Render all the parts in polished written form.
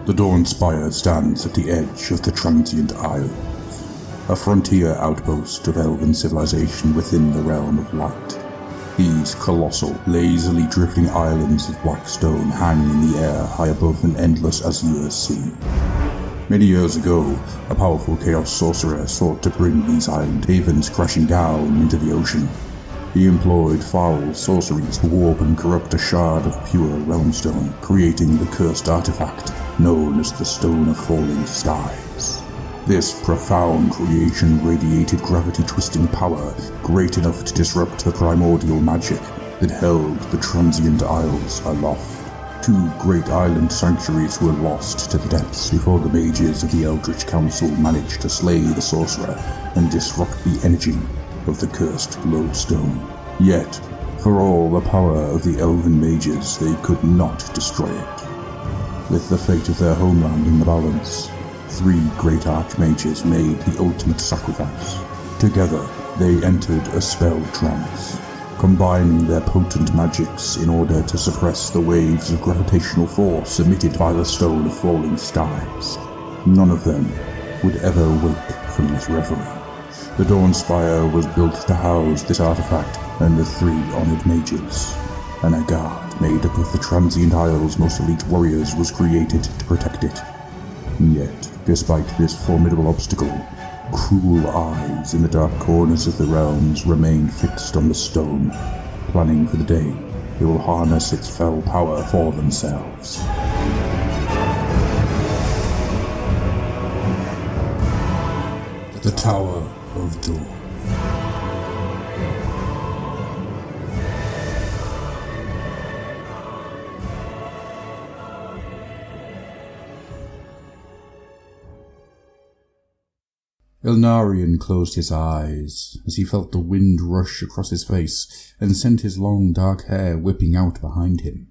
The Dawn Spire stands at the edge of the Transient Isles, a frontier outpost of elven civilization within the realm of light. These colossal, lazily drifting islands of black stone hang in the air high above an endless azure sea. Many years ago, a powerful chaos sorcerer sought to bring these island havens crashing down into the ocean. He employed foul sorceries to warp and corrupt a shard of pure realmstone, creating the cursed artifact known as the Stone of Falling Skies. This profound creation radiated gravity-twisting power great enough to disrupt the primordial magic that held the Transient Isles aloft. 2 great island sanctuaries were lost to the depths before the mages of the Eldritch Council managed to slay the sorcerer and disrupt the energy of the cursed lodestone. Yet, for all the power of the elven mages, they could not destroy it. With the fate of their homeland in the balance, 3 great archmages made the ultimate sacrifice. Together, they entered a spell trance, combining their potent magics in order to suppress the waves of gravitational force emitted by the Stone of Falling Skies. None of them would ever wake from this reverie. The Dawn Spire was built to house this artifact and the 3 honored mages, and a guard made up of the Transient Isles' most elite warriors was created to protect it. Yet, despite this formidable obstacle, cruel eyes in the dark corners of the realms remain fixed on the stone, planning for the day they will harness its fell power for themselves. The Tower of Dawn. Elnarion closed his eyes as he felt the wind rush across his face and sent his long dark hair whipping out behind him.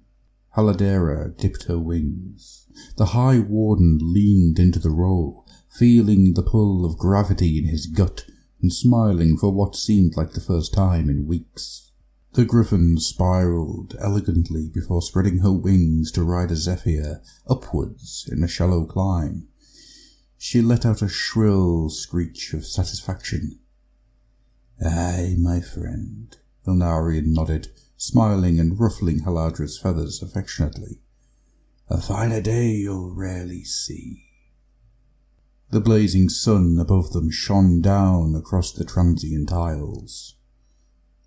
Haladera dipped her wings. The High Warden leaned into the role, feeling the pull of gravity in his gut and smiling for what seemed like the first time in weeks. The griffin spiraled elegantly before spreading her wings to ride a zephyr upwards in a shallow climb. She let out a shrill screech of satisfaction. "Aye, my friend," Elnarion nodded, smiling and ruffling Haladra's feathers affectionately. "A finer day you'll rarely see." The blazing sun above them shone down across the Transient Isles.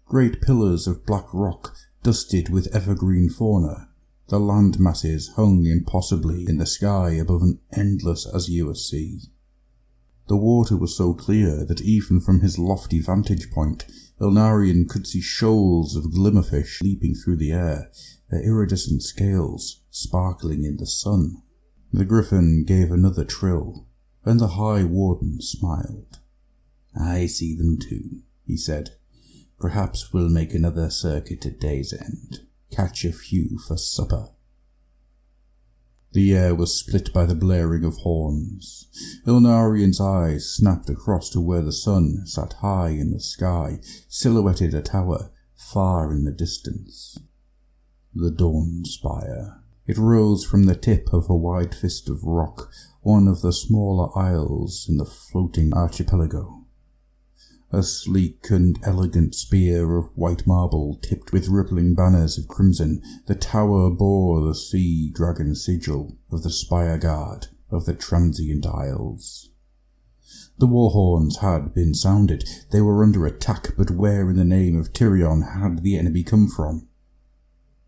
Great pillars of black rock dusted with evergreen fauna, the land masses hung impossibly in the sky above an endless azure sea. The water was so clear that even from his lofty vantage point, Elnarion could see shoals of glimmerfish leaping through the air, their iridescent scales sparkling in the sun. The griffin gave another trill, and the High Warden smiled. "I see them too," he said. "Perhaps we'll make another circuit at day's end. Catch a few for supper." The air was split by the blaring of horns. Elnarion's eyes snapped across to where the sun sat high in the sky, silhouetted a tower far in the distance. The Dawn Spire. It rose from the tip of a wide fist of rock, one of the smaller isles in the floating archipelago. A sleek and elegant spear of white marble tipped with rippling banners of crimson, the tower bore the sea dragon sigil of the Spire Guard of the Transient Isles. The war horns had been sounded. They were under attack, but where in the name of Tyrion had the enemy come from?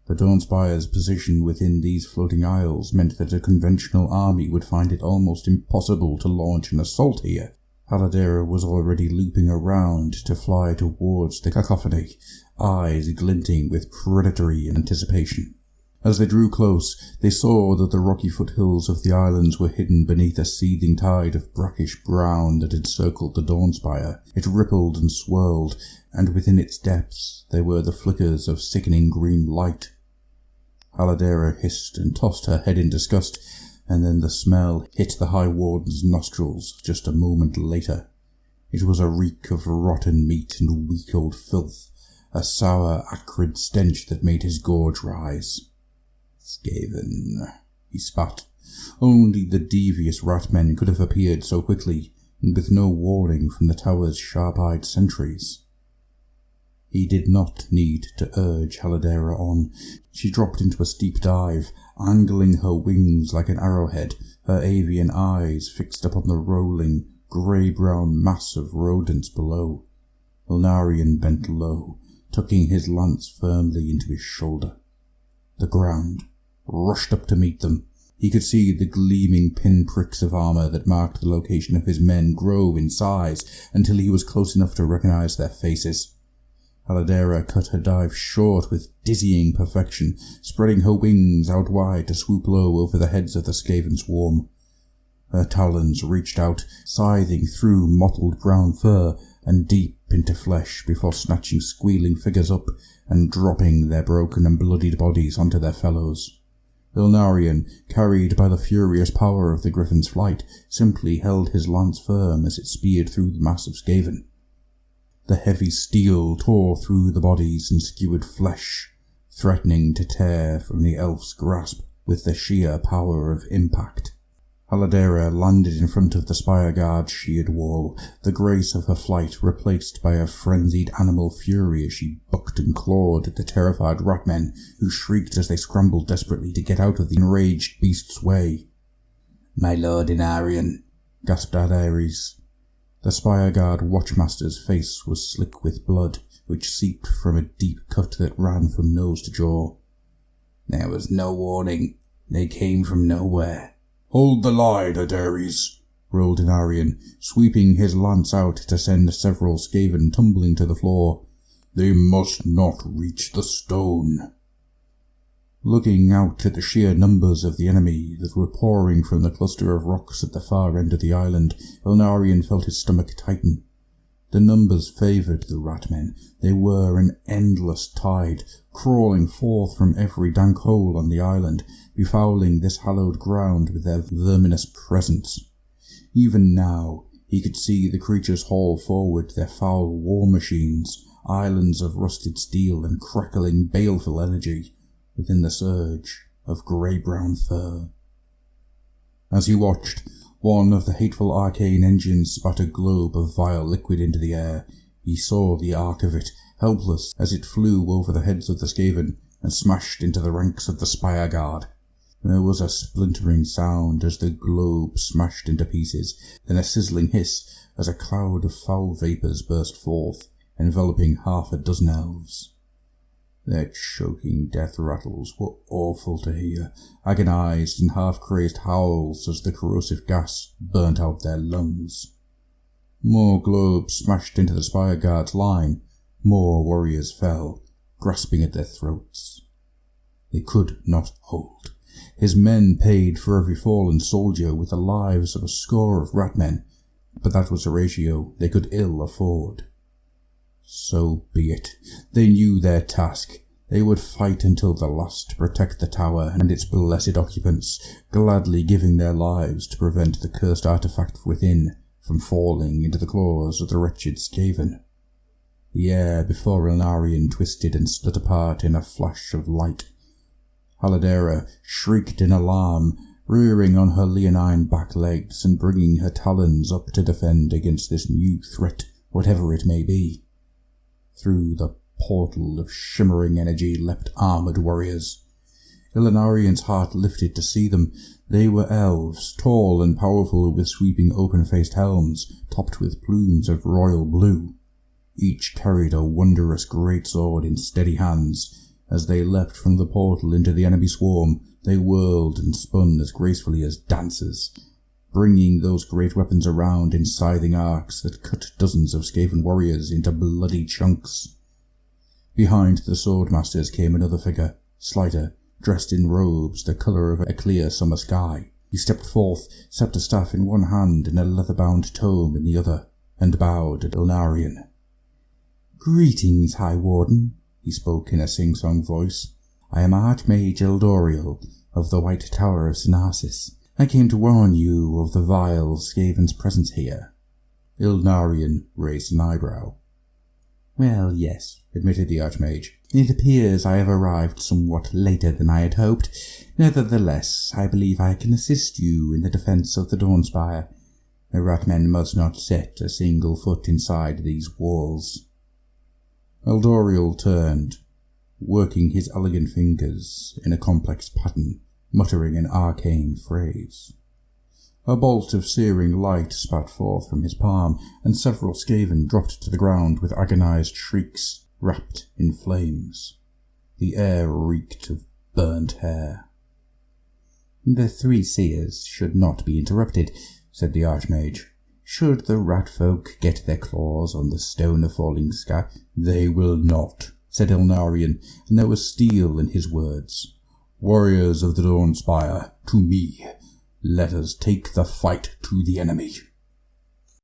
The Dawnspire's position within these floating isles meant that a conventional army would find it almost impossible to launch an assault here. Haladera was already looping around to fly towards the cacophony, eyes glinting with predatory anticipation. As they drew close, they saw that the rocky foothills of the islands were hidden beneath a seething tide of brackish brown that encircled the Dawnspire. It rippled and swirled, and within its depths there were the flickers of sickening green light. Haladera hissed and tossed her head in disgust, and then the smell hit the High Warden's nostrils just a moment later. It was a reek of rotten meat and weak old filth, a sour, acrid stench that made his gorge rise. "Skaven," he spat, Only the devious rat-men could have appeared so quickly, and with no warning from the tower's sharp-eyed sentries. He did not need to urge Haladera on. She dropped into a steep dive, angling her wings like an arrowhead, her avian eyes fixed upon the rolling, grey-brown mass of rodents below. Ilnarion bent low, tucking his lance firmly into his shoulder. The ground rushed up to meet them. He could see the gleaming pinpricks of armour that marked the location of his men grow in size until he was close enough to recognize their faces. Haladera cut her dive short with dizzying perfection, spreading her wings out wide to swoop low over the heads of the Skaven swarm. Her talons reached out, scything through mottled brown fur and deep into flesh before snatching squealing figures up and dropping their broken and bloodied bodies onto their fellows. Ilnarion, carried by the furious power of the griffin's flight, simply held his lance firm as it speared through the mass of Skaven. The heavy steel tore through the bodies and skewered flesh, threatening to tear from the elf's grasp with the sheer power of impact. Haladera landed in front of the Spire Guard's sheared wall, the grace of her flight replaced by a frenzied animal fury as she bucked and clawed at the terrified ratmen, who shrieked as they scrambled desperately to get out of the enraged beast's way. "My lord Ilnarion," gasped Ares. The Spire Guard watchmaster's face was slick with blood, which seeped from a deep cut that ran from nose to jaw. "There was no warning. They came from nowhere." "Hold the line, Ares," roared Ilnarion, sweeping his lance out to send several Skaven tumbling to the floor. "They must not reach the stone." Looking out at the sheer numbers of the enemy that were pouring from the cluster of rocks at the far end of the island, Ilnarion felt his stomach tighten. The numbers favoured the ratmen. They were an endless tide, crawling forth from every dank hole on the island, befouling this hallowed ground with their verminous presence. Even now, he could see the creatures haul forward their foul war machines, islands of rusted steel and crackling baleful energy, within the surge of grey-brown fur. As he watched, one of the hateful arcane engines spat a globe of vile liquid into the air. He saw the arc of it, helpless as it flew over the heads of the Skaven and smashed into the ranks of the Spire Guard. There was a splintering sound as the globe smashed into pieces, then a sizzling hiss as a cloud of foul vapours burst forth, enveloping half a dozen elves. Their choking death rattles were awful to hear, agonized and half-crazed howls as the corrosive gas burnt out their lungs. More globes smashed into the Spire Guard's line, more warriors fell, grasping at their throats. They could not hold. His men paid for every fallen soldier with the lives of a score of ratmen, but that was a ratio they could ill afford. So be it. They knew their task. They would fight until the last to protect the tower and its blessed occupants, gladly giving their lives to prevent the cursed artifact within from falling into the claws of the wretched Skaven. The air before Ilnarion twisted and split apart in a flash of light. Haladera shrieked in alarm, rearing on her leonine back legs and bringing her talons up to defend against this new threat, whatever it may be. Through the portal of shimmering energy leapt armoured warriors. Ilnarion's heart lifted to see them. They were elves, tall and powerful, with sweeping open-faced helms, topped with plumes of royal blue. Each carried a wondrous greatsword in steady hands. As they leapt from the portal into the enemy swarm, they whirled and spun as gracefully as dancers, bringing those great weapons around in scything arcs that cut dozens of Skaven warriors into bloody chunks. Behind the swordmasters came another figure, slighter, dressed in robes the colour of a clear summer sky. He stepped forth, sceptre staff in one hand and a leather-bound tome in the other, and bowed at Ilnarion. "Greetings, High Warden," he spoke in a sing-song voice. "I am Archmage Eldoriel of the White Tower of Synarsis. I came to warn you of the vile Skaven's presence here." Ilnarion raised an eyebrow. Well, yes, admitted the Archmage. It appears I have arrived somewhat later than I had hoped. Nevertheless, I believe I can assist you in the defence of the Dawnspire. The Ratmen must not set a single foot inside these walls. Eldoriel turned, working his elegant fingers in a complex pattern, muttering an arcane phrase. A bolt of searing light spat forth from his palm, and several Skaven dropped to the ground with agonized shrieks, wrapped in flames. The air reeked of burnt hair. The three seers should not be interrupted, said the Archmage. Should the rat folk get their claws on the stone of falling sky? They will not, said Ilnarion, and there was steel in his words. Warriors of the Dawnspire, to me. Let us take the fight to the enemy.